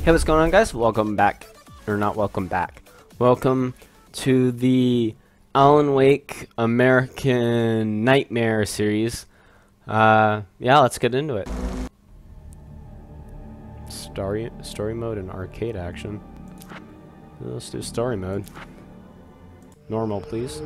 Hey, what's going on, guys? Welcome back, or not welcome back. Welcome to the Alan Wake American Nightmare series. Yeah, let's get into it. Story mode and arcade action. Let's do story mode. Normal, please.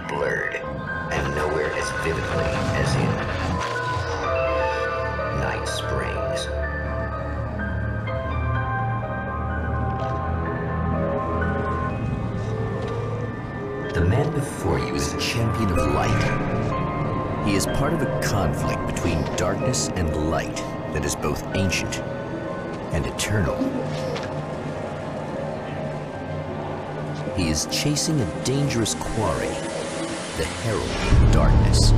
Blurred, and nowhere as vividly as in Night Springs. The man before you is a champion of light. He is part of a conflict between darkness and light that is both ancient and eternal. He is chasing a dangerous quarry, the Herald of Darkness.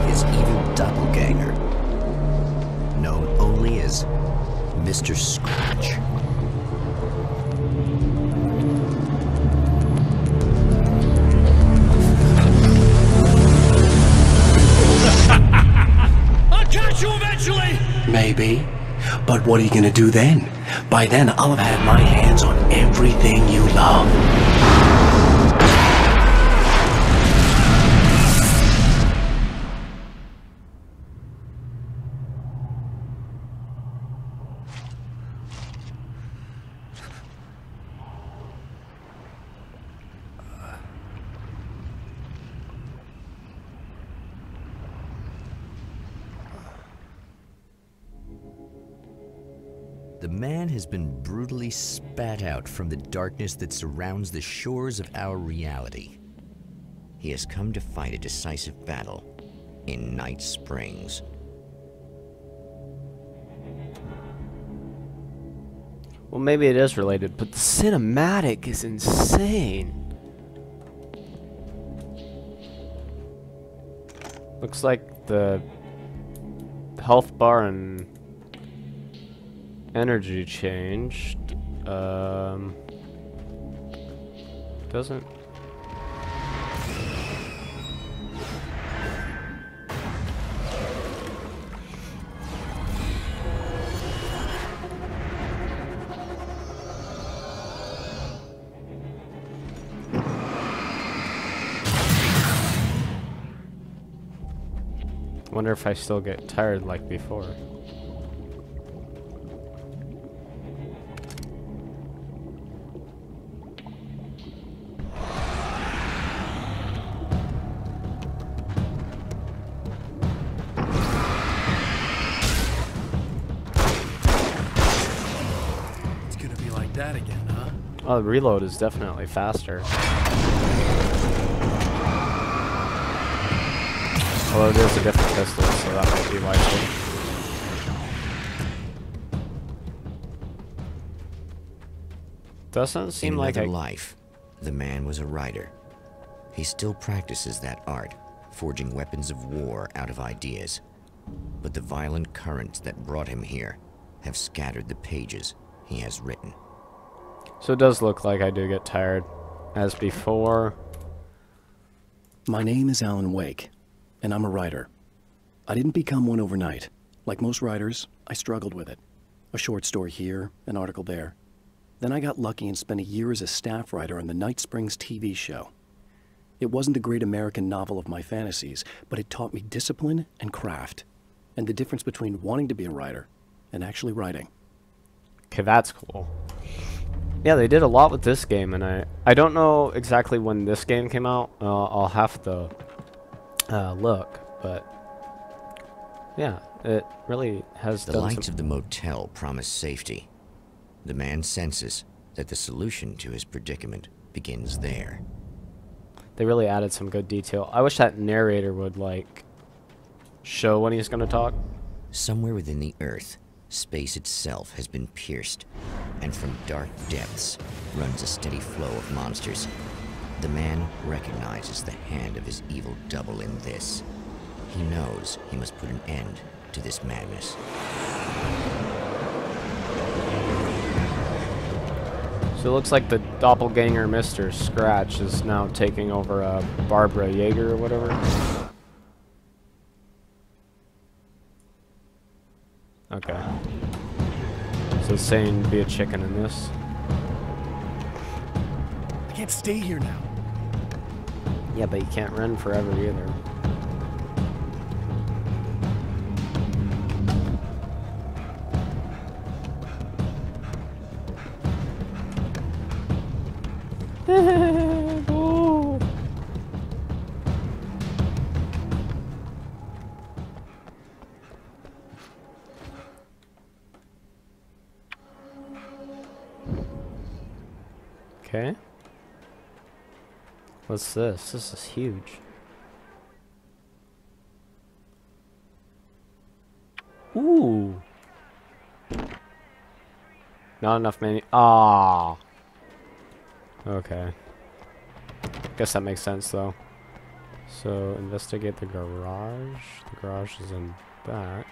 His evil doppelganger, known only as Mr. Scratch. I'll catch you eventually! Maybe. But what are you gonna do then? By then, I'll have had my hands on everything you love. The man has been brutally spat out from the darkness that surrounds the shores of our reality. He has come to fight a decisive battle in Night Springs. Well, maybe it is related, but the cinematic is insane. Looks like the health bar and energy changed. Doesn't. Wonder if I still get tired like before. That again, huh? Oh, the reload is definitely faster. Although there's a different pistol, so that might be likely. Doesn't seem like in life, the man was a writer. He still practices that art, forging weapons of war out of ideas. But the violent currents that brought him here have scattered the pages he has written. So it does look like I do get tired, as before. My name is Alan Wake, and I'm a writer. I didn't become one overnight. Like most writers, I struggled with it. A short story here, an article there. Then I got lucky and spent a year as a staff writer on the Night Springs TV show. It wasn't the great American novel of my fantasies, but it taught me discipline and craft, and the difference between wanting to be a writer and actually writing. Okay, that's cool. Yeah, they did a lot with this game, and I don't know exactly when this game came out. I'll have to look, but yeah, it really has The lights of the motel promise safety. The man senses that the solution to his predicament begins there. They really added some good detail. I wish that narrator would, like, show when he's gonna talk. Somewhere within the Earth, space itself has been pierced, and from dark depths runs a steady flow of monsters. The man recognizes the hand of his evil double in this. He knows he must put an end to this madness. So it looks like the doppelganger Mr. Scratch is now taking over Barbara Yeager or whatever. Okay. So it's saying be a chicken in this. I can't stay here now. Yeah, but you can't run forever either. Oh. Okay. What's this? This is huge. Ooh. Not enough menu. Ah. Okay. Guess that makes sense though. So investigate the garage. The garage is in back.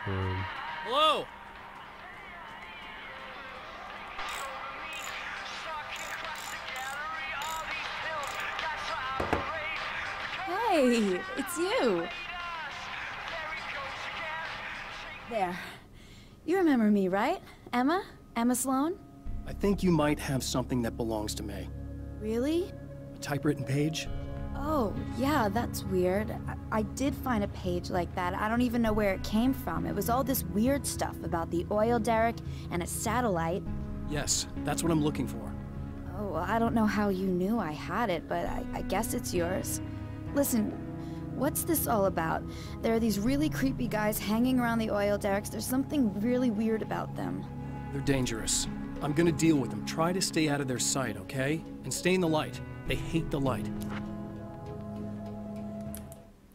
Hello? Hey, it's you. There. You remember me, right? Emma? Emma Sloan? I think you might have something that belongs to me. Really? A typewritten page? Oh, yeah, that's weird. I did find a page like that. I don't even know where it came from. It was all this weird stuff about the oil derrick and a satellite. Yes, that's what I'm looking for. Oh, I don't know how you knew I had it, but I guess it's yours. Listen, what's this all about? There are these really creepy guys hanging around the oil derricks. There's something really weird about them. They're dangerous. I'm gonna deal with them. Try to stay out of their sight, okay? And stay in the light. They hate the light.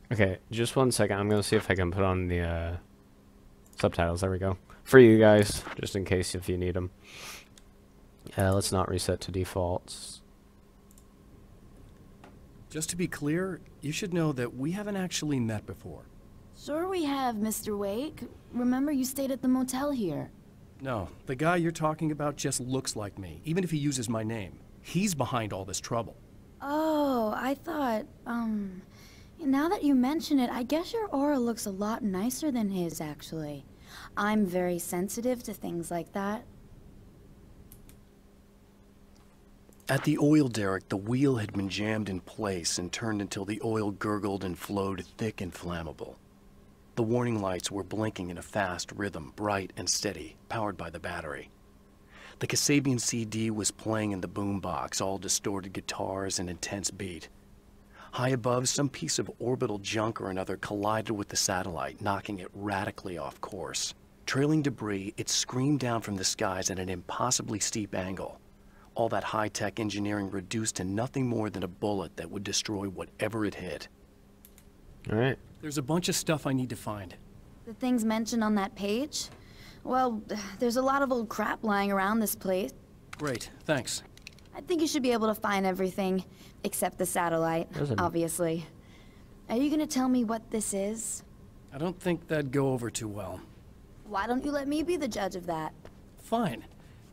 Okay, just 1 second. I'm gonna see if I can put on the subtitles. There we go. For you guys, just in case if you need them. Let's not reset to defaults. Just to be clear, you should know that we haven't actually met before. Sure we have, Mr. Wake. Remember you stayed at the motel here. No, the guy you're talking about just looks like me, even if he uses my name. He's behind all this trouble. Oh, I thought, now that you mention it, I guess your aura looks a lot nicer than his, actually. I'm very sensitive to things like that. At the oil derrick, the wheel had been jammed in place and turned until the oil gurgled and flowed thick and flammable. The warning lights were blinking in a fast rhythm, bright and steady, powered by the battery. The Kasabian CD was playing in the boombox, all distorted guitars and intense beat. High above, some piece of orbital junk or another collided with the satellite, knocking it radically off course. Trailing debris, it screamed down from the skies at an impossibly steep angle. All that high-tech engineering reduced to nothing more than a bullet that would destroy whatever it hit. All right. There's a bunch of stuff I need to find. The things mentioned on that page? Well, there's a lot of old crap lying around this place. Great, thanks. I think you should be able to find everything, except the satellite, obviously. Are you gonna tell me what this is? I don't think that'd go over too well. Why don't you let me be the judge of that? Fine.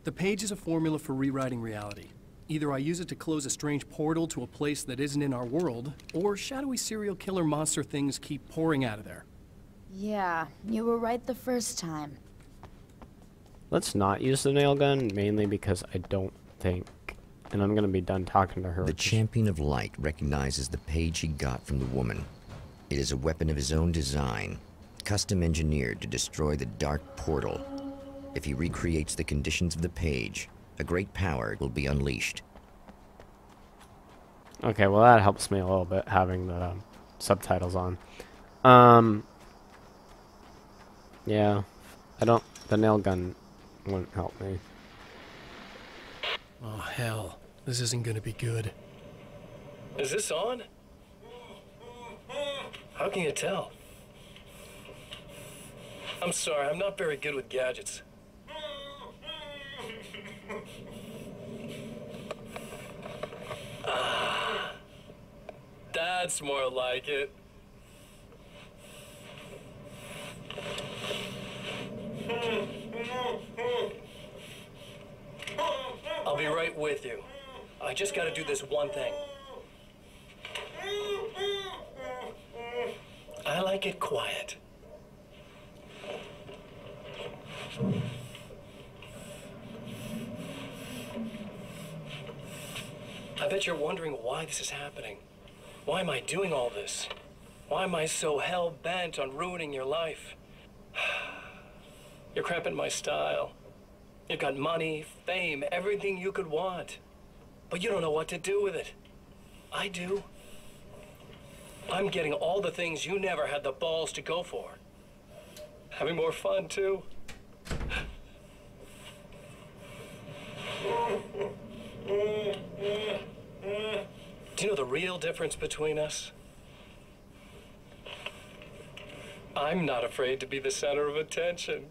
The page is a formula for rewriting reality. Either I use it to close a strange portal to a place that isn't in our world, or shadowy serial killer monster things keep pouring out of there. Yeah, you were right the first time. Let's not use the nail gun, mainly because I don't think... And I'm gonna be done talking to her. The champion of light recognizes the page he got from the woman. It is a weapon of his own design, custom engineered to destroy the dark portal. If he recreates the conditions of the page, a great power will be unleashed. Okay, well that helps me a little bit, having the subtitles on. Yeah, the nail gun wouldn't help me. Oh, hell. This isn't gonna be good. Is this on? How can you tell? I'm sorry, I'm not very good with gadgets. That's more like it. I'll be right with you. I just gotta do this one thing. I like it quiet. I bet you're wondering why this is happening. Why am I doing all this? Why am I so hell-bent on ruining your life? You're cramping my style. You've got money, fame, everything you could want. But you don't know what to do with it. I do. I'm getting all the things you never had the balls to go for. Having more fun, too. Do you know the real difference between us? I'm not afraid to be the center of attention.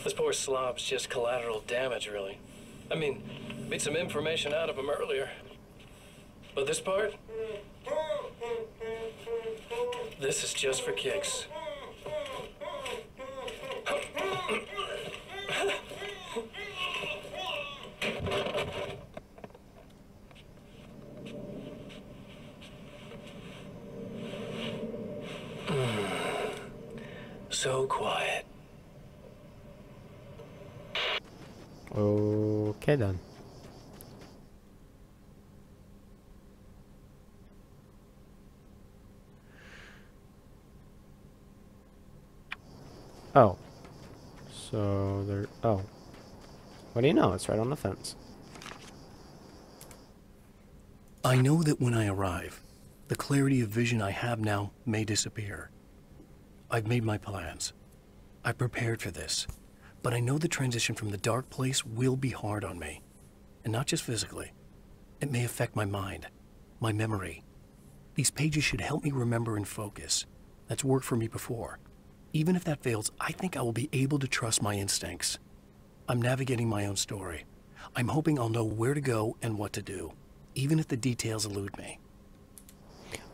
This poor slob's just collateral damage, really. I mean, beat some information out of him earlier. But this part? This is just for kicks. So quiet. Okay then. Oh. So there. Oh. What do you know? It's right on the fence. I know that when I arrive, the clarity of vision I have now may disappear. I've made my plans. I've prepared for this. But I know the transition from the dark place will be hard on me. And not just physically. It may affect my mind, my memory. These pages should help me remember and focus. That's worked for me before. Even if that fails, I think I will be able to trust my instincts. I'm navigating my own story. I'm hoping I'll know where to go and what to do, even if the details elude me.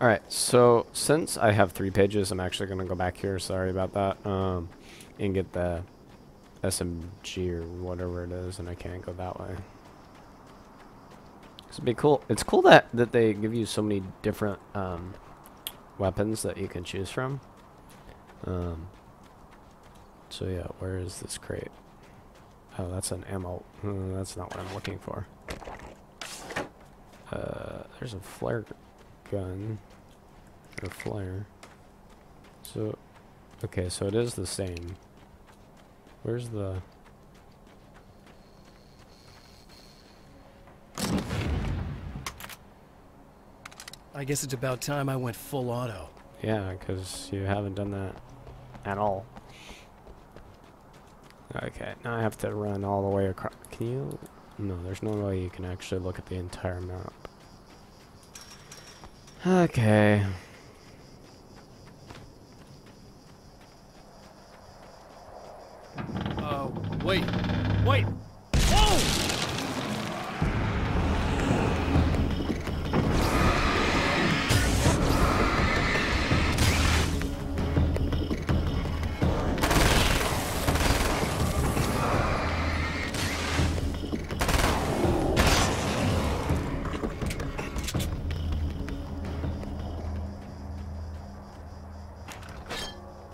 Alright, so since I have 3 pages, I'm actually going to go back here, sorry about that, and get the SMG or whatever it is, and I can't go that way. It'd be cool. It's cool that they give you so many different weapons that you can choose from. So yeah, where is this crate? Oh, that's an ammo. That's not what I'm looking for. There's a flare gun. Or flare. So, okay, so it is the same. Where's the... I guess it's about time I went full auto. Yeah, because you haven't done that at all. Okay, now I have to run all the way across. Can you? No, there's no way you can actually look at the entire map. Okay. Wait. Wait! Whoa!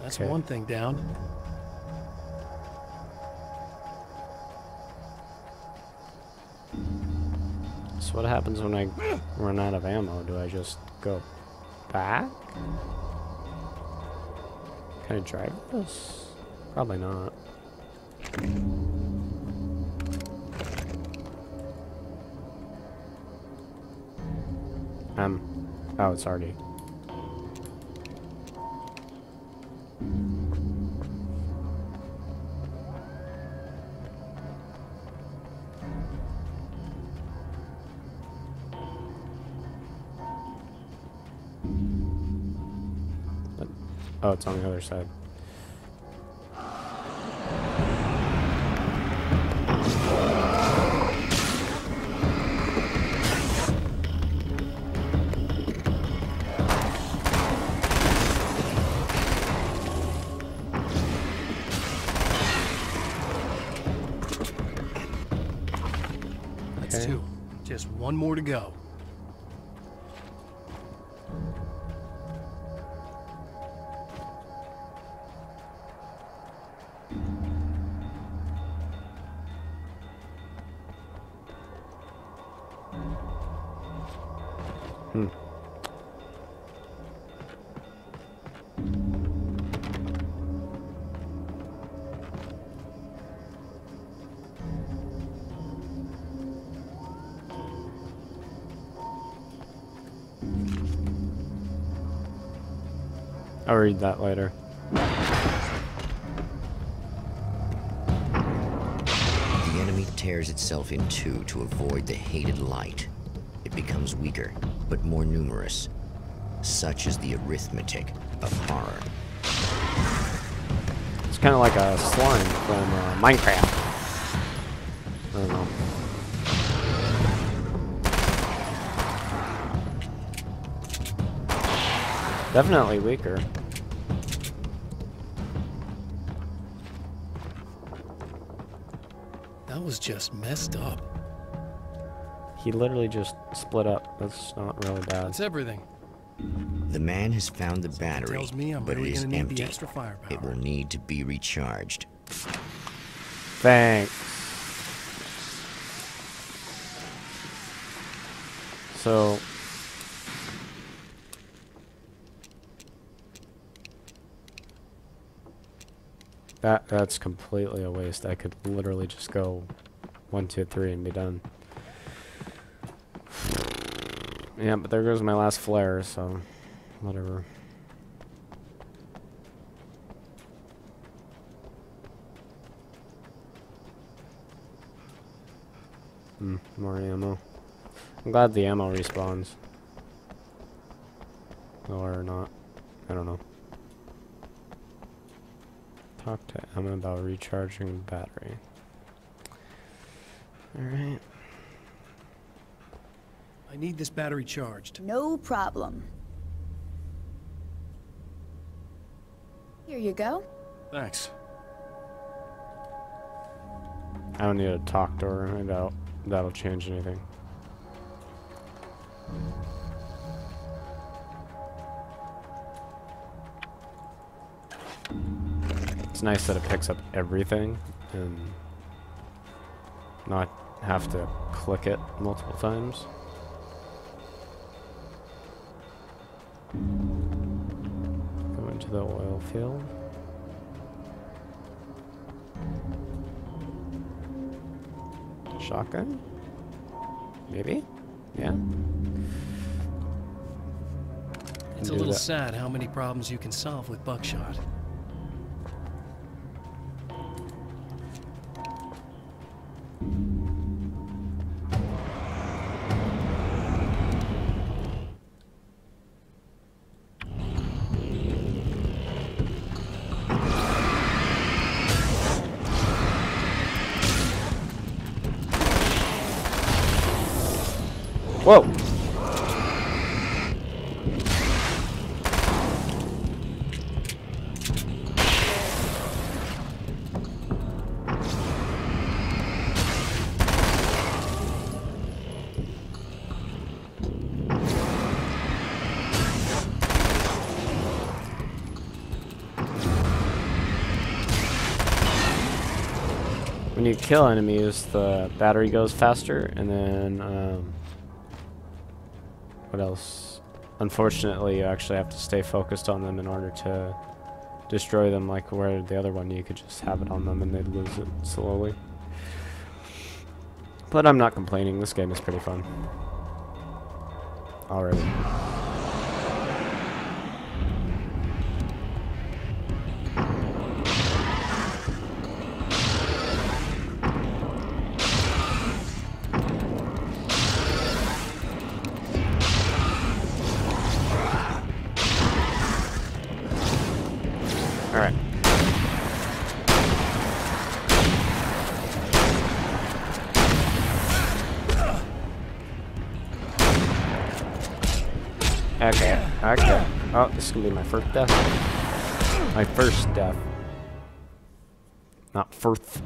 That's Okay. one thing down. So what happens when I run out of ammo? Do I just go back? Can I drive this? Probably not. Oh, it's already. Oh, it's on the other side. That's Okay. 2. Just 1 more to go. Hmm. I'll read that later. The enemy tears itself in two to avoid the hated light. It becomes weaker, but more numerous. Such is the arithmetic of horror. It's kind of like a slime from Minecraft. I don't know. Definitely weaker. That was just messed up. He literally just split up. That's not really bad. That's everything. The man has found the battery, tells me I'm but really it is gonna need the empty. extra firepower. It will need to be recharged. Thanks. So that's completely a waste. I could literally just go 1, 2, 3 and be done. Yeah, but there goes my last flare, so whatever. More ammo. I'm glad the ammo respawns. Or not. I don't know. Talk to Emma about recharging battery. Alright. I need this battery charged. No problem. Here you go. Thanks. I don't need to talk to her. I doubt that'll change anything. It's nice that it picks up everything and not have to click it multiple times. Go into the oil field. Shotgun? Maybe? Yeah. It's a Do little that. sad how many problems you can solve with buckshot. Whoa! When you kill enemies, the battery goes faster, and then, what else? Unfortunately, you actually have to stay focused on them in order to destroy them, like where the other one, you could just have it on them and they'd lose it slowly. But I'm not complaining, this game is pretty fun. Already. Alright. Okay, okay. Oh, this is gonna be my first death. My first death. Not first.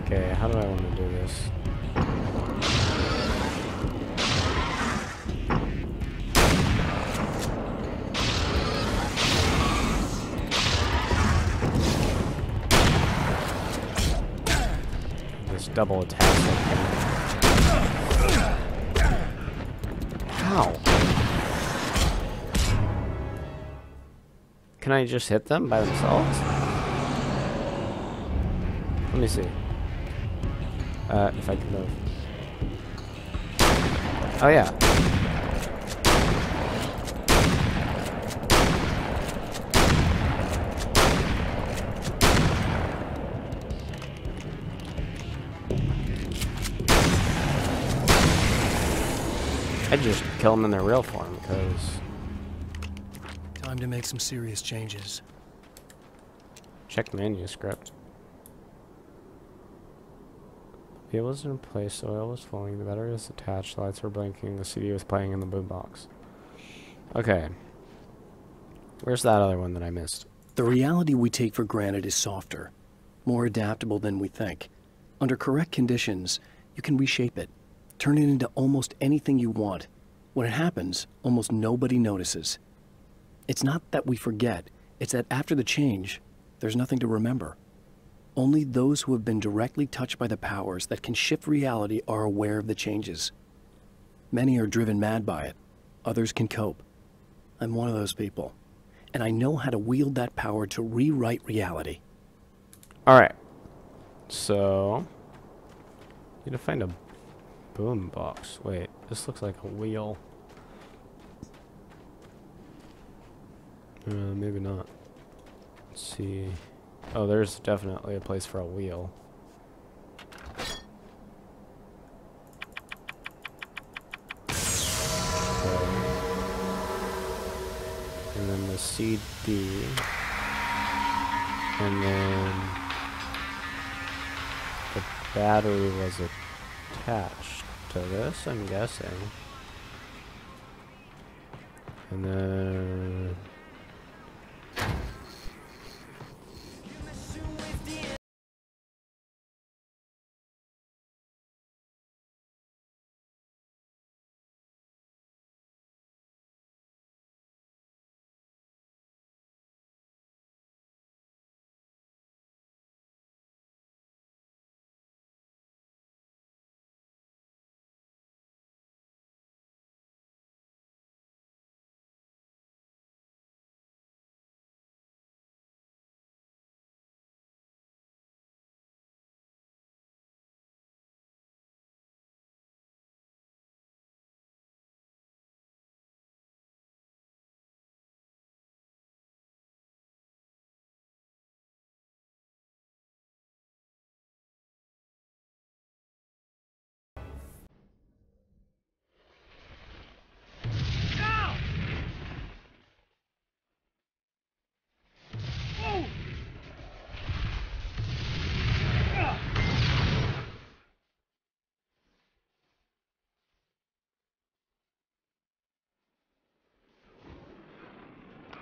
Okay, how do I want to do this? This double attack. How? Can I just hit them by themselves? Let me see. If I can move. Oh yeah. I'd just kill them in their real form, because... Time to make some serious changes. Check manuscript. The wheel was in place, the oil was flowing, the battery was attached, the lights were blinking, the CD was playing in the boombox. Okay. Where's that other one that I missed? The reality we take for granted is softer, more adaptable than we think. Under correct conditions, you can reshape it, turn it into almost anything you want. When it happens, almost nobody notices. It's not that we forget, it's that after the change, there's nothing to remember. Only those who have been directly touched by the powers that can shift reality are aware of the changes. Many are driven mad by it. Others can cope. I'm one of those people. And I know how to wield that power to rewrite reality. Alright. So... need to find a boombox. Wait, this looks like a wheel. Maybe not. Let's see... oh, there's definitely a place for a wheel. Okay. And then the CD. And then the battery was attached to this, I'm guessing. And then...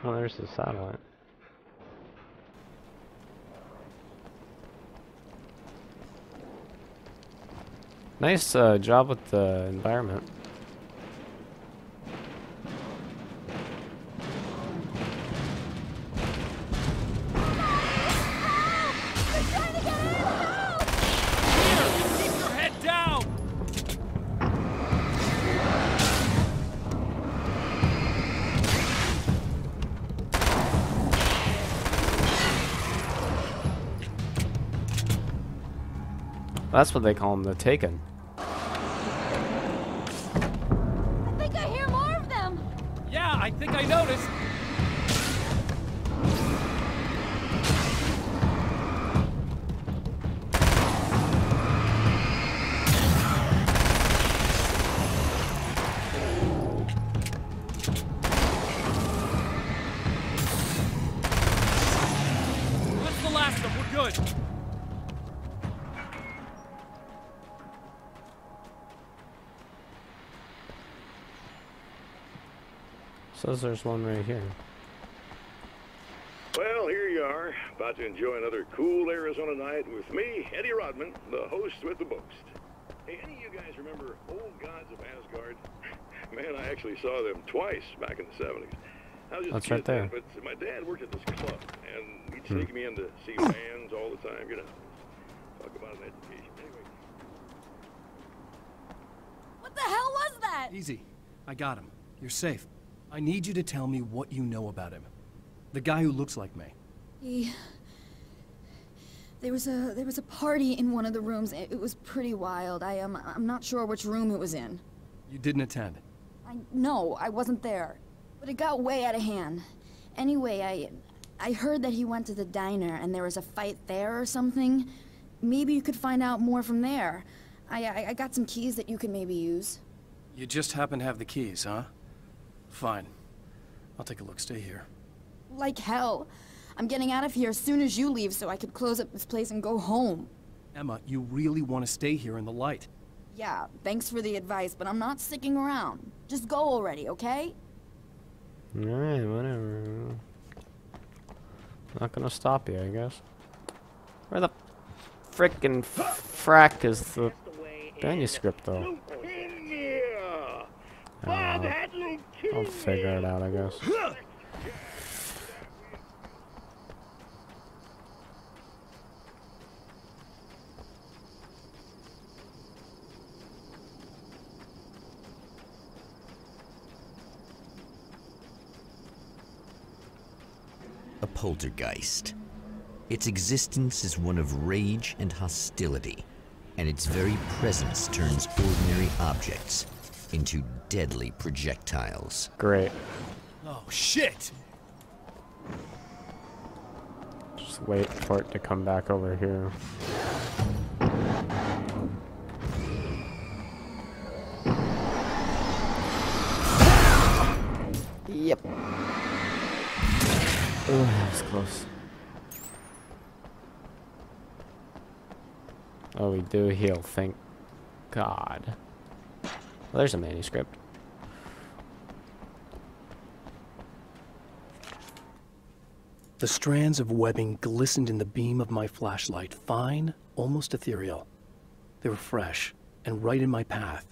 oh, there's the satellite. Nice job with the environment. Keep your head down! That's what they call them, the Taken. I think I hear more of them. Yeah, I think I noticed. good. Says there's one right here. Well, here you are, about to enjoy another cool Arizona night with me, Eddie Rodman, the host with the boast. Hey, any of you guys remember Old Gods of Asgard? Man, I actually saw them twice back in the 70s. I was just That's a kid right there. then, but my dad worked at this club, and he'd take me in to see bands all the time, you know. Talk about an education. Anyway. What the hell was that? Easy. I got him. You're safe. I need you to tell me what you know about him. The guy who looks like me. There was a party in one of the rooms. It was pretty wild. I'm not sure which room it was in. You didn't attend. No, I wasn't there. But it got way out of hand. Anyway, I heard that he went to the diner and there was a fight there or something. Maybe you could find out more from there. I got some keys that you could maybe use. You just happen to have the keys, huh? Fine. I'll take a look. Stay here. Like hell. I'm getting out of here as soon as you leave so I could close up this place and go home. Emma, you really want to stay here in the light. Yeah, thanks for the advice, but I'm not sticking around. Just go already, okay? Alright, whatever. Not gonna stop you, I guess. Where the frickin' frack is the manuscript, though? I'll figure it out, I guess. A poltergeist. Its existence is one of rage and hostility, and its very presence turns ordinary objects into deadly projectiles. Great. Oh, shit! Just wait for it to come back over here. Yep. Oh, that was close. Oh, we do heal, thank God. Well, there's a manuscript. The strands of webbing glistened in the beam of my flashlight, fine, almost ethereal. They were fresh and right in my path.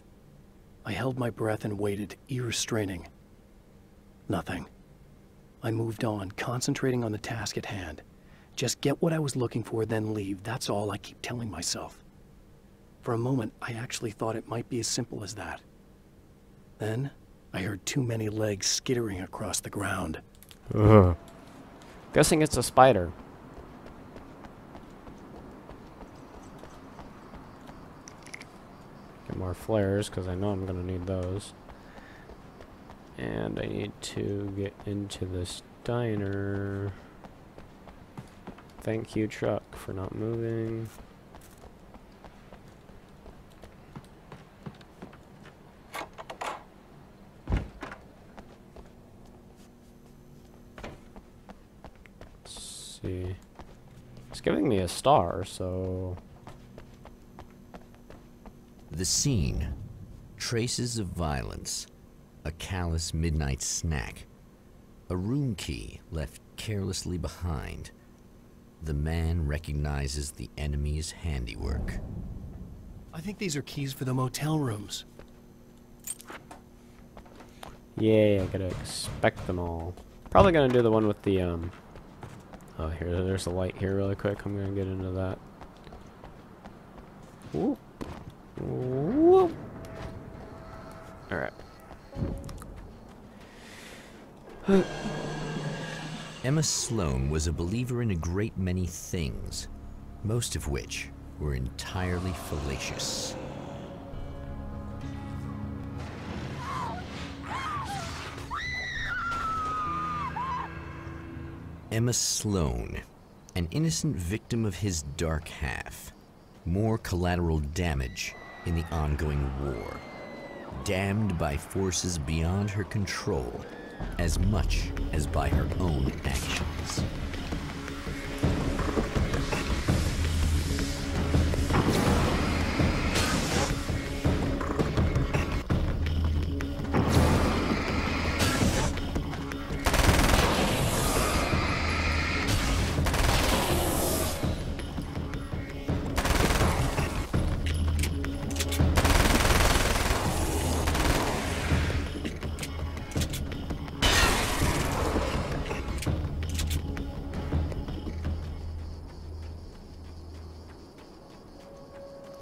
I held my breath and waited, ears straining. Nothing. I moved on, concentrating on the task at hand. Just get what I was looking for, then leave. That's all I keep telling myself. For a moment, I actually thought it might be as simple as that. Then, I heard too many legs skittering across the ground. Ugh. Guessing it's a spider. Get more flares, because I know I'm going to need those. And I need to get into this diner. Thank you, truck, for not moving. Let's see. It's giving me a star, so... The scene. Traces of violence. A callous midnight snack. A room key left carelessly behind. The man recognizes the enemy's handiwork. I think these are keys for the motel rooms. Yeah, I gotta expect them all. Probably gonna do the one with the, Oh, there's a light here really quick. I'm gonna get into that. Whoop. Whoop. Alright. Emma Sloan was a believer in a great many things, most of which were entirely fallacious. Emma Sloan, an innocent victim of his dark half. More collateral damage in the ongoing war. Damned by forces beyond her control, as much as by her own actions.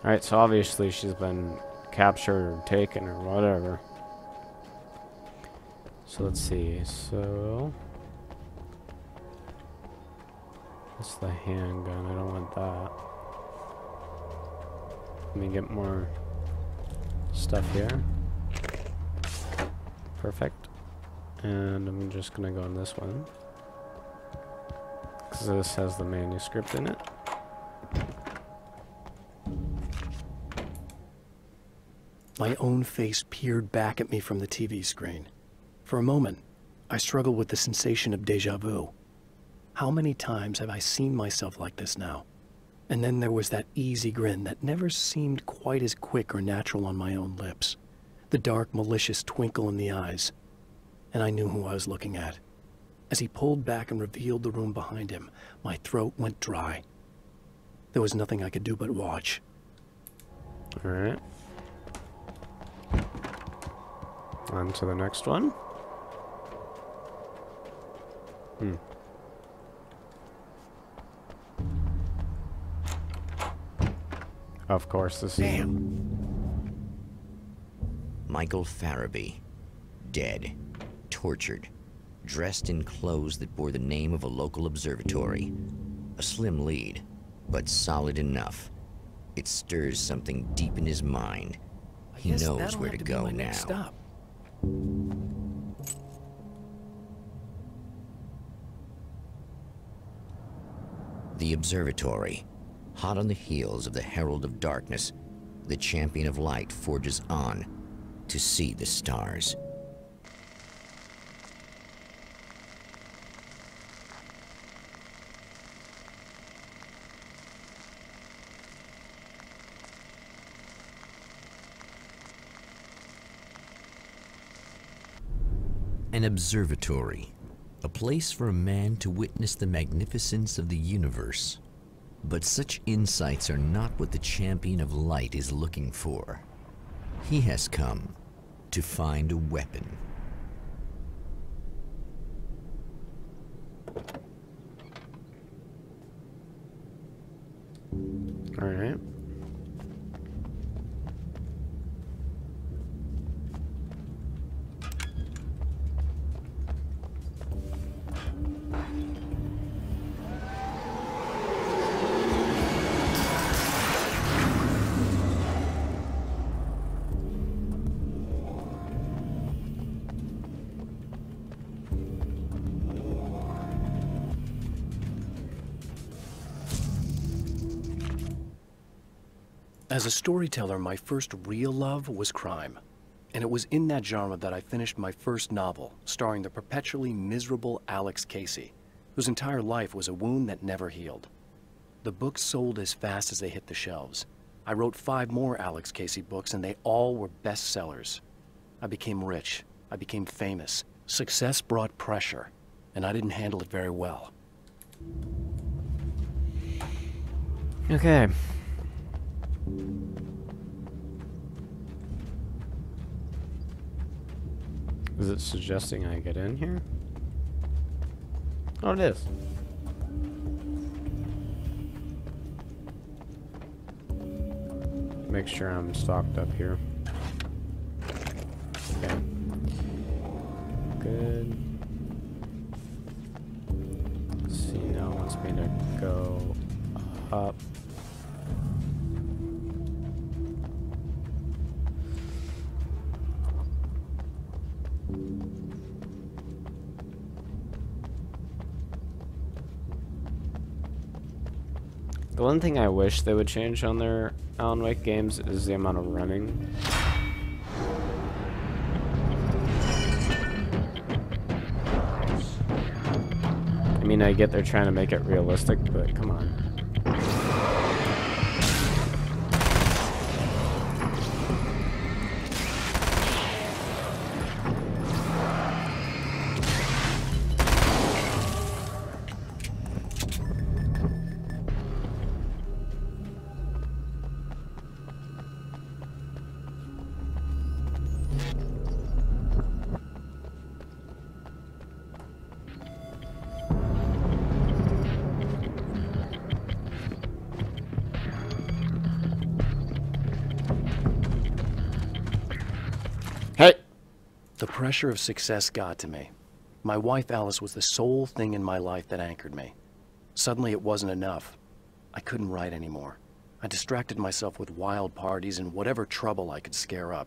Alright, so obviously she's been captured or taken or whatever. So let's see. So that's the handgun. I don't want that. Let me get more stuff here. Perfect. And I'm just gonna go on this one, because this has the manuscript in it. My own face peered back at me from the TV screen. For a moment, I struggled with the sensation of déjà vu. How many times have I seen myself like this now? And then there was that easy grin that never seemed quite as quick or natural on my own lips. The dark, malicious twinkle in the eyes. And I knew who I was looking at. As he pulled back and revealed the room behind him, my throat went dry. There was nothing I could do but watch. Alright. On to the next one. Of course, this is... Michael Farabee, dead, tortured, dressed in clothes that bore the name of a local observatory. A slim lead, but solid enough. It stirs something deep in his mind. He knows where to go now. Stop. The observatory. Hot on the heels of the Herald of Darkness, the Champion of Light forges on to see the stars. An observatory, a place for a man to witness the magnificence of the universe. But such insights are not what the Champion of Light is looking for. He has come to find a weapon. All right. As a storyteller, my first real love was crime. And it was in that genre that I finished my first novel, starring the perpetually miserable Alex Casey, whose entire life was a wound that never healed. The books sold as fast as they hit the shelves. I wrote 5 more Alex Casey books, and they all were bestsellers. I became rich. I became famous. Success brought pressure, and I didn't handle it very well. Okay. Is it suggesting I get in here? Oh, it is. Make sure I'm stocked up here. Okay. Good. Let's see, now it wants me to go up. The one thing I wish they would change on their Alan Wake games is the amount of running. I mean, I get they're trying to make it realistic, but come on. pressure of success got to me. My wife Alice was the sole thing in my life that anchored me. Suddenly it wasn't enough. I couldn't write anymore. I distracted myself with wild parties and whatever trouble I could scare up.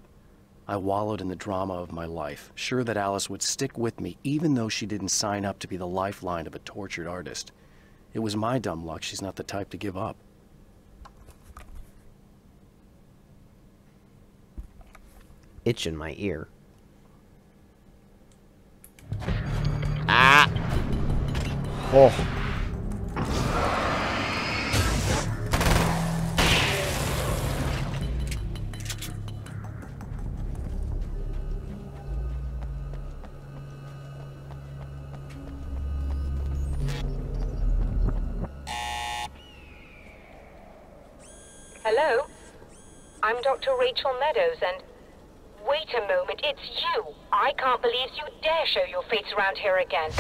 I wallowed in the drama of my life, sure that Alice would stick with me even though she didn't sign up to be the lifeline of a tortured artist. It was my dumb luck she's not the type to give up. Itch in my ear. Ah! Oh. Hello? I'm Dr. Rachel Meadows, and... Wait a moment, it's you! I can't believe you dare show your face around here again.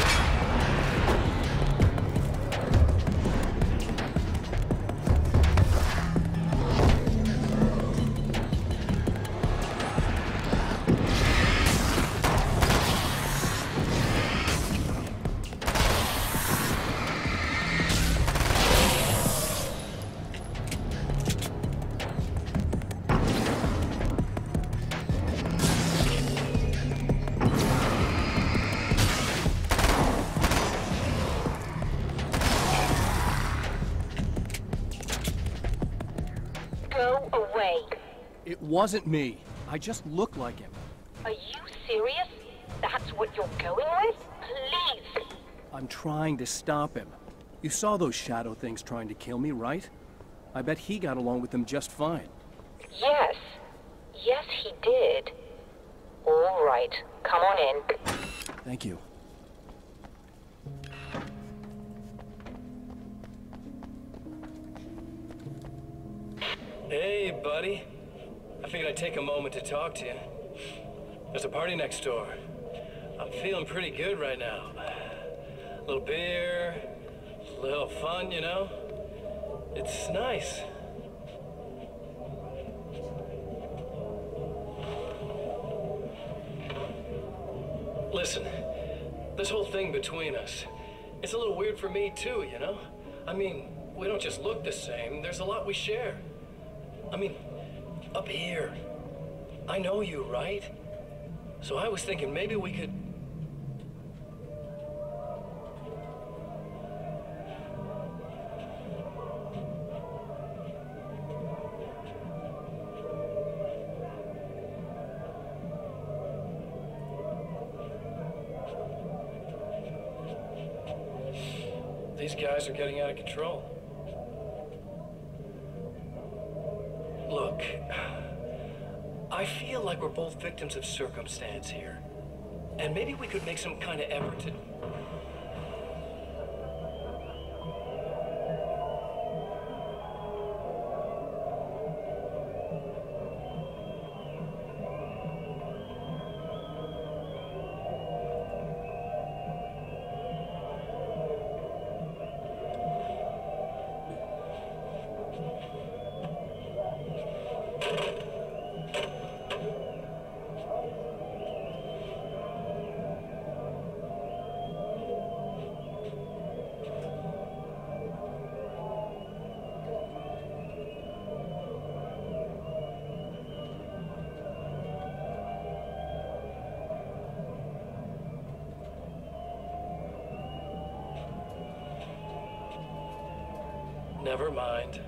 Go away. It wasn't me. I just look like him. Are you serious? That's what you're going with? Please. I'm trying to stop him. You saw those shadow things trying to kill me, right? I bet he got along with them just fine. Yes. Yes, he did. All right. Come on in. Thank you. Hey, buddy. I figured I'd take a moment to talk to you. There's a party next door. I'm feeling pretty good right now. A little beer, a little fun, you know? It's nice. Listen, this whole thing between us, it's a little weird for me too, you know? I mean, we don't just look the same, there's a lot we share. I mean, up here, I know you, right? So I was thinking maybe we could... These guys are getting out of control. Look, I feel like we're both victims of circumstance here. And maybe we could make some kind of effort to... Never mind.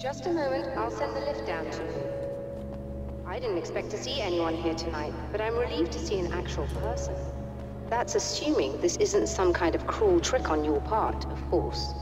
Just a moment, I'll send the lift down to you. I didn't expect to see anyone here tonight, but I'm relieved to see an actual person. That's assuming this isn't some kind of cruel trick on your part, of course.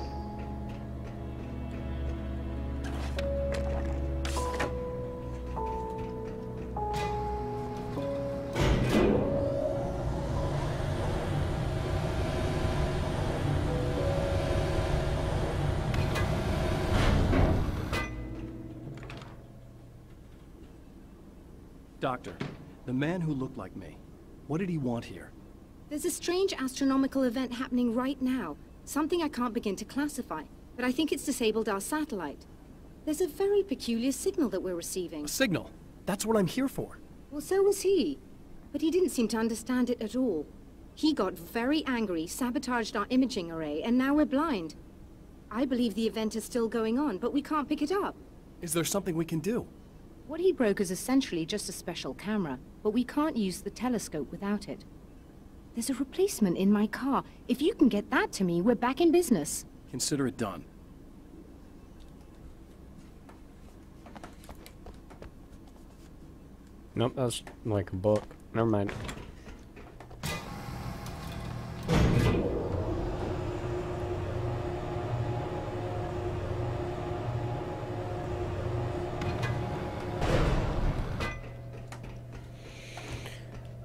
Doctor, the man who looked like me, what did he want here? There's a strange astronomical event happening right now. Something I can't begin to classify, but I think it's disabled our satellite. There's a very peculiar signal that we're receiving. A signal? That's what I'm here for. Well, so was he. But he didn't seem to understand it at all. He got very angry, sabotaged our imaging array, and now we're blind. I believe the event is still going on, but we can't pick it up. Is there something we can do? What he broke is essentially just a special camera, but we can't use the telescope without it. There's a replacement in my car. If you can get that to me, we're back in business. Consider it done. Nope, that's like a book. Never mind.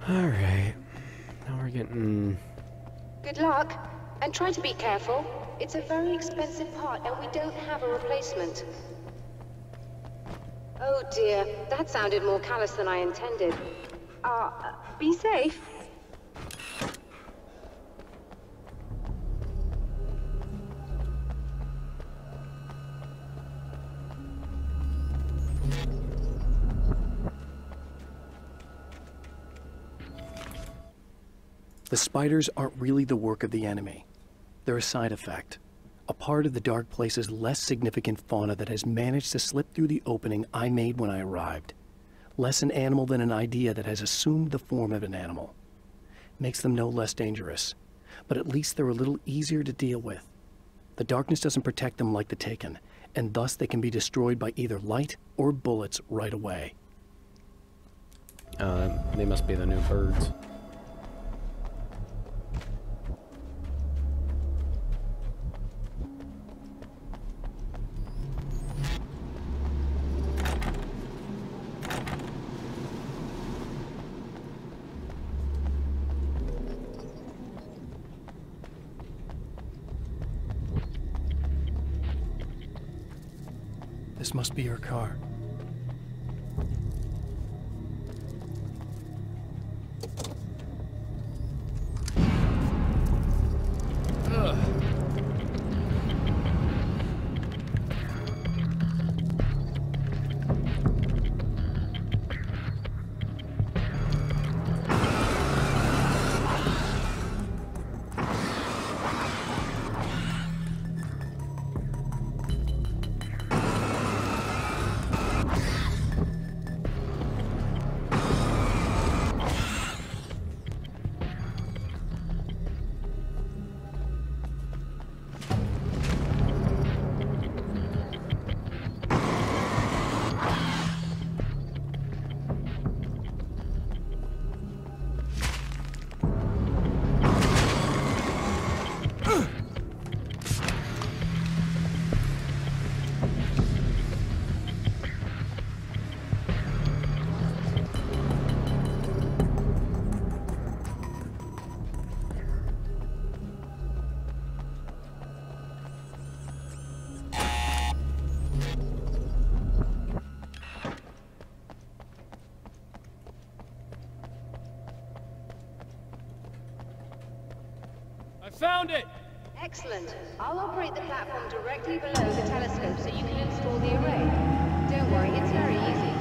Alright. Now we're getting... Good luck, and try to be careful. It's a very expensive part, and we don't have a replacement. Oh dear, that sounded more callous than I intended. Be safe. The spiders aren't really the work of the enemy. They're a side effect. A part of the Dark Place's less significant fauna that has managed to slip through the opening I made when I arrived. Less an animal than an idea that has assumed the form of an animal. Makes them no less dangerous, but at least they're a little easier to deal with. The darkness doesn't protect them like the Taken, and thus they can be destroyed by either light or bullets right away. They must be the new birds. This must be your car. Found it! Excellent. I'll operate the platform directly below the telescope so you can install the array. Don't worry, it's very easy.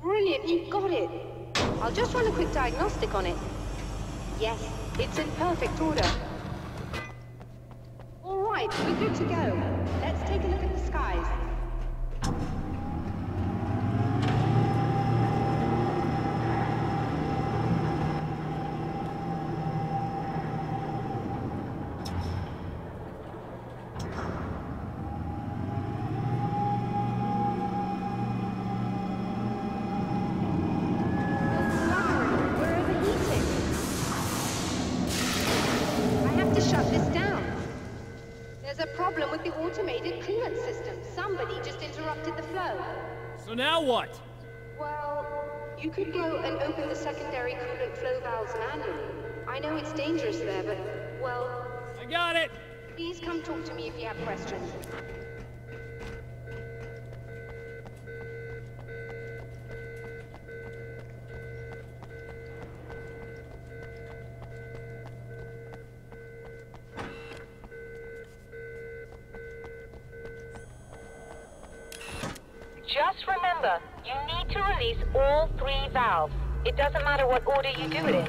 Brilliant, you got it. I'll just run a quick diagnostic on it. Yes, it's in perfect order. All right, we're good to go. Let's take a look at the skies. Shut this down. There's a problem with the automated coolant system. Somebody just interrupted the flow. So now what? Well, you could go and open the secondary coolant flow valves manually. I know it's dangerous there, but, well... I got it! Please come talk to me if you have questions. Just remember, you need to release all 3 valves. It doesn't matter what order you do it in.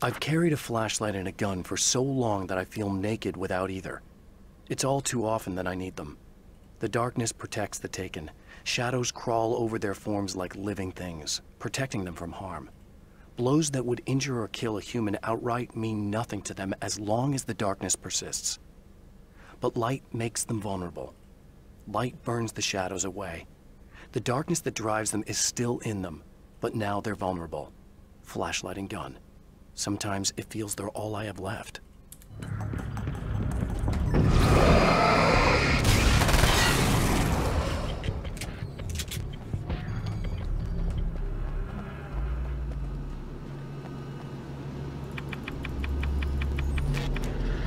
I've carried a flashlight and a gun for so long that I feel naked without either. It's all too often that I need them. The darkness protects the taken. Shadows crawl over their forms like living things, protecting them from harm. Blows that would injure or kill a human outright mean nothing to them as long as the darkness persists. But light makes them vulnerable. Light burns the shadows away. The darkness that drives them is still in them, but now they're vulnerable. Flashlight and gun. Sometimes it feels they're all I have left.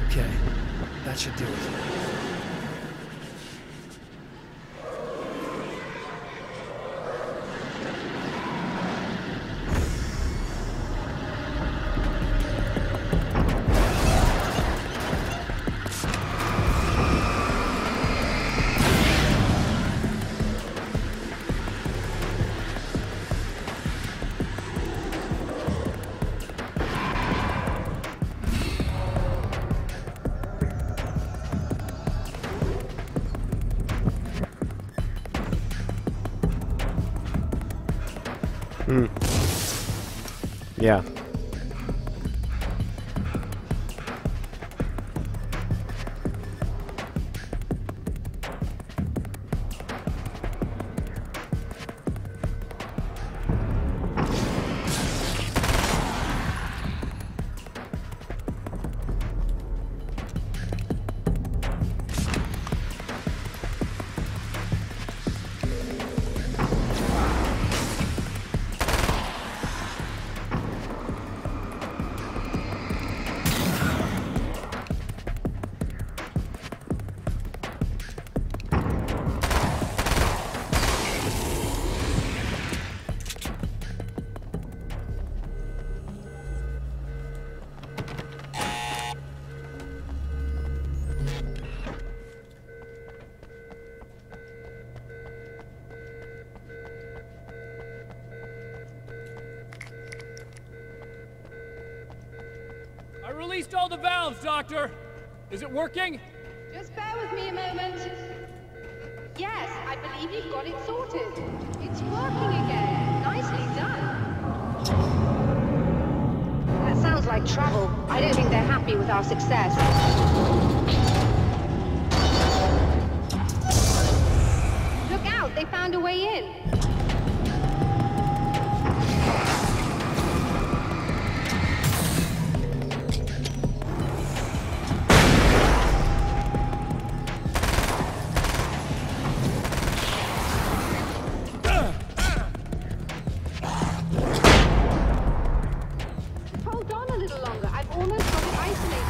Okay, that should do it. Yeah. released all the valves, Doctor! Is it working? Just bear with me a moment. Yes, I believe you've got it sorted. It's working again. Nicely done. That sounds like trouble. I don't think they're happy with our success. Look out, they found a way in. Hold on a little longer. I've almost got it isolated.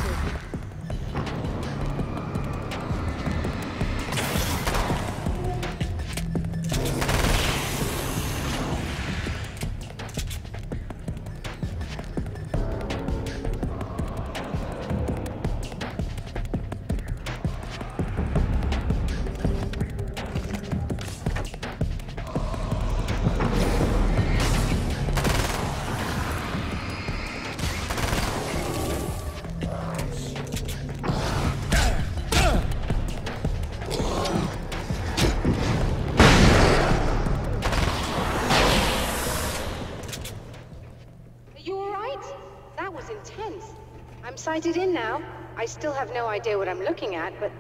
I'm sighted in now. I still have no idea what I'm looking at, but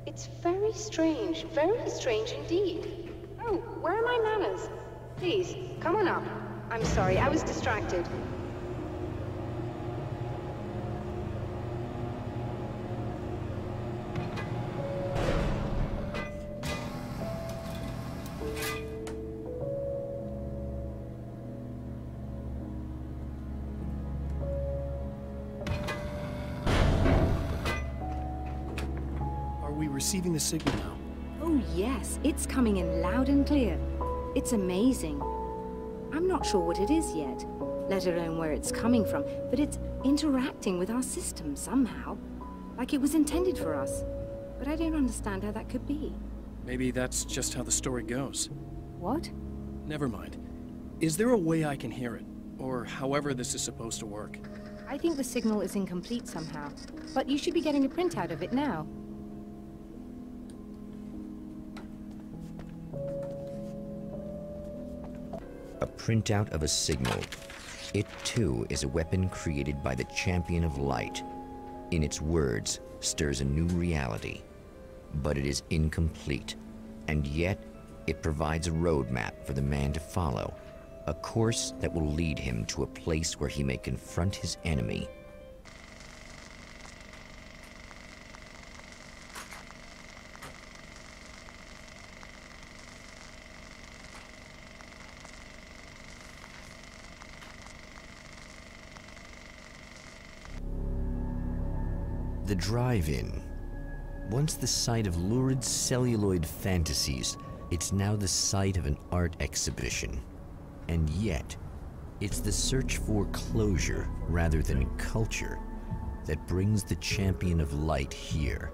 it's very strange indeed. Oh, where are my manners? Please, come on up. I'm sorry, I was distracted. Receiving the signal now. Oh yes, it's coming in loud and clear. It's amazing. I'm not sure what it is yet, let alone where it's coming from, but it's interacting with our system somehow. Like it was intended for us. But I don't understand how that could be. Maybe that's just how the story goes. What? Never mind. Is there a way I can hear it? Or however this is supposed to work? I think the signal is incomplete somehow, but you should be getting a printout of it now. A printout of a signal. It too is a weapon created by the Champion of Light. In its words, stirs a new reality. But it is incomplete, and yet it provides a roadmap for the man to follow. A course that will lead him to a place where he may confront his enemy. The drive-in. Once the site of lurid celluloid fantasies, it's now the site of an art exhibition. And yet, it's the search for closure rather than culture that brings the Champion of Light here.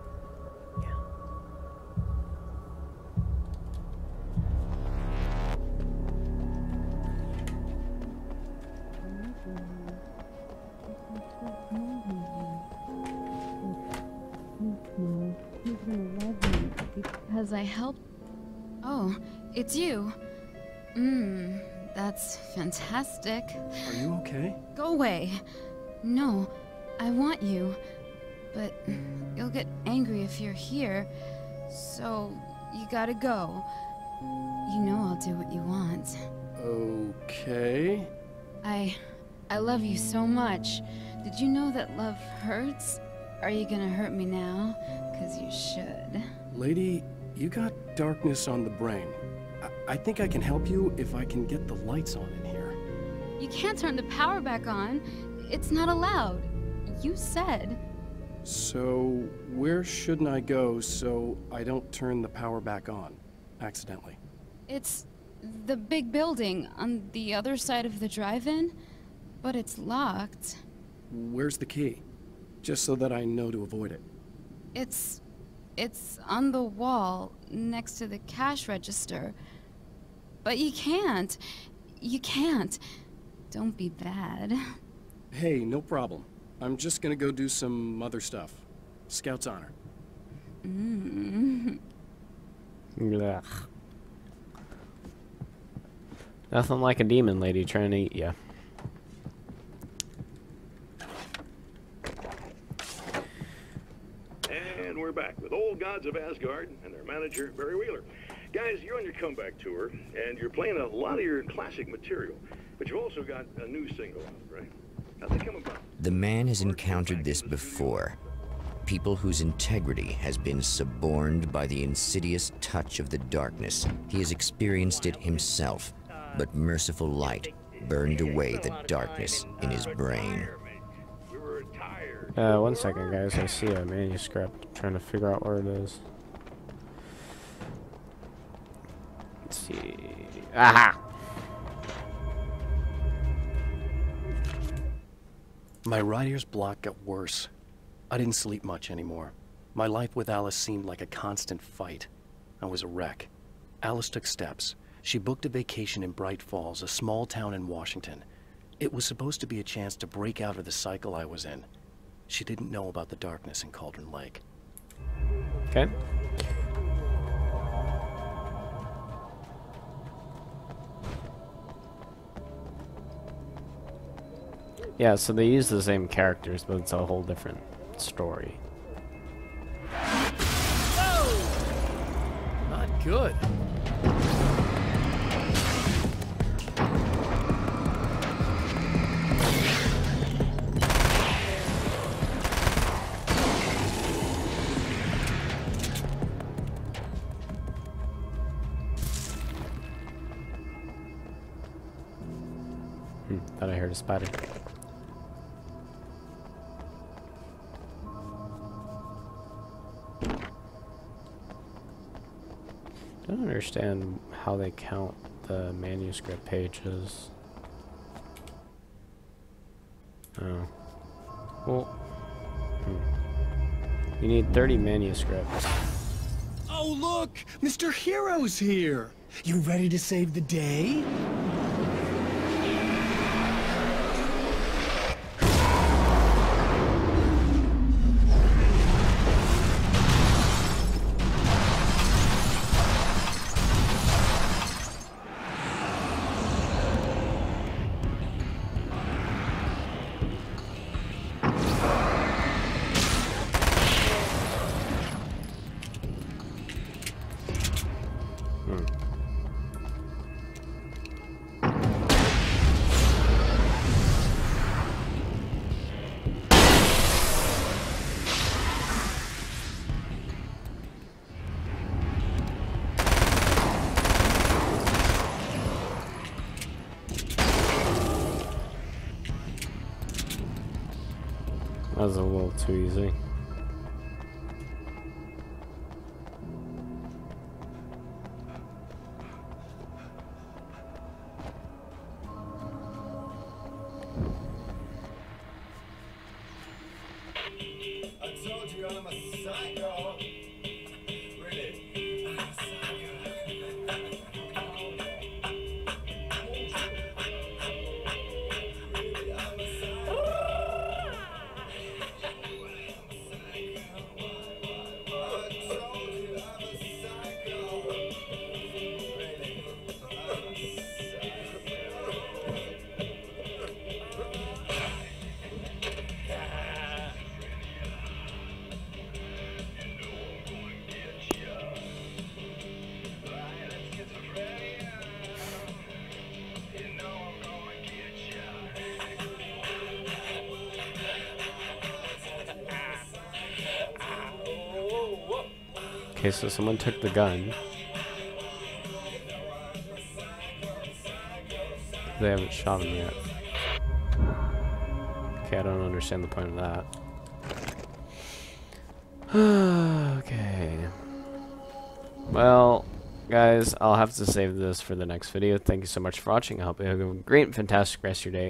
Because I helped... Oh, it's you. That's fantastic. Are you okay? Go away. No, I want you. But you'll get angry if you're here. So, you gotta go. You know I'll do what you want. Okay. I love you so much. Did you know that love hurts? Are you gonna hurt me now? 'Cause you should. Lady, you got darkness on the brain. I think I can help you if I can get the lights on in here. You can't turn the power back on. It's not allowed. You said. So, where shouldn't I go so I don't turn the power back on accidentally? It's the big building on the other side of the drive-in, but it's locked. Where's the key? Just so that I know to avoid it. It's on the wall next to the cash register. But you can't. You can't. Don't be bad. Hey, no problem. I'm just gonna go do some other stuff. Scout's honor. Ugh. Nothing like a demon lady trying to eat ya. And we're back with Old Gods of Asgard and their manager, Barry Wheeler. Guys, you're on your comeback tour, and you're playing a lot of your classic material, but you've also got a new single out, right? How'd they come about? The man has encountered this before. People whose integrity has been suborned by the insidious touch of the darkness. He has experienced it himself, but merciful light burned away the darkness in his brain. One second, guys. I see a manuscript. I'm trying to figure out where it is. Let's see. Aha! My writer's block got worse. I didn't sleep much anymore. My life with Alice seemed like a constant fight. I was a wreck. Alice took steps. She booked a vacation in Bright Falls, a small town in Washington. It was supposed to be a chance to break out of the cycle I was in. She didn't know about the darkness in Cauldron Lake. Okay. Yeah, so they use the same characters, but it's a whole different story. Whoa! Not good. Thought I heard a spider. I don't understand how they count the manuscript pages. Oh. Well. You need 30 manuscripts. Oh, look! Mr. Hero's here! You ready to save the day? That was a little too easy. I told you I'm a psycho. Really? I'm a psycho. Really, I'm a psycho. Okay, so someone took the gun. They haven't shot him yet. Okay, I don't understand the point of that. Okay. Well, guys, I'll have to save this for the next video. Thank you so much for watching. I hope you have a great and fantastic rest of your day.